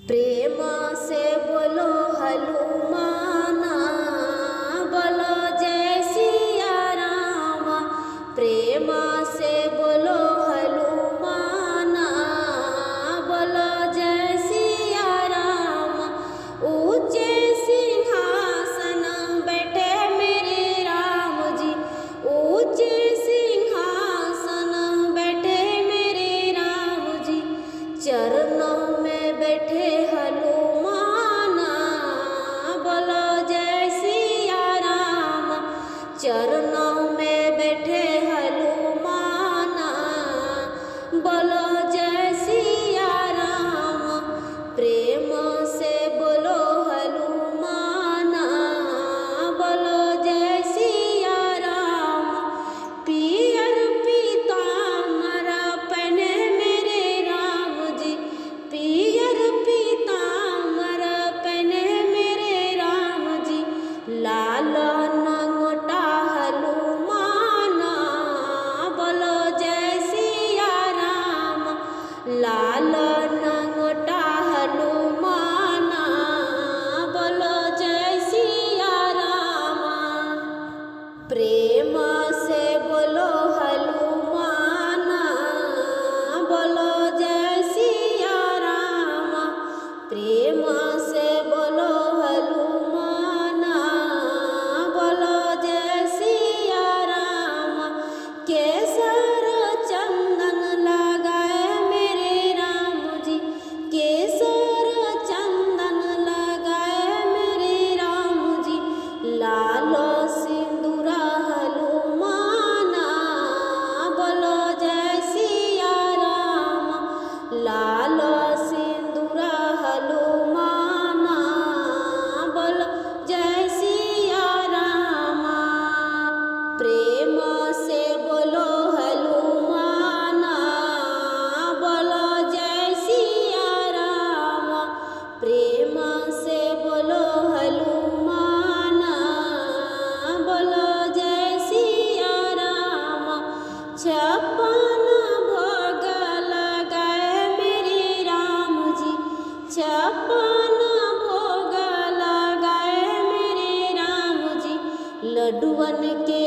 प्रेम से बोलो हनुमाना, बोलो जय सिया राम। प्रेम से बोलो हनुमाना, बोलो जय सिया राम। ऊंचे सिंहासन बैठे मेरे राम जी, ऊंचे सिंहासन बैठे मेरे राम जी। चरणों में बैठे हनुमाना, बोलो जय सिया राम। चरणों में बैठे हनुमाना, बोलो जय सिया राम। प्रेम से बोलो हनुमाना, बोलो जय सिया राम। पियर पीताम्बर पहने मेरे राम जी, पियर पीताम्बर पहने मेरे राम जी। लाल लंगोटा हनुमाना, बोलो जय सिया राम। लाल लंगोटा हनुमाना, बोलो जय सिया राम। प्रेम से बोलो हनुमाना, बोलो जय सिया राम। प्रेम से बोलो हनुमाना, बोलो जय सिया राम। केसर चंदन लगाए मेरे राम जी, केसर चंदन लगाए मेरे राम जी। लाल सिंदूरा हनुमाना, बोलो जय सिया राम। लाल सिंदूरा हनुमाना, बोलो जय सिया राम। प्रेम से बोलो हनुमाना, बोलो जय सिया राम। प्रेम से बोलो हनुमाना, बोलो जय सिया राम। छप्पन भोग लगाए मेरे राम जी, छप्पन भोग लगाए मेरे राम जी। लड्डुअन के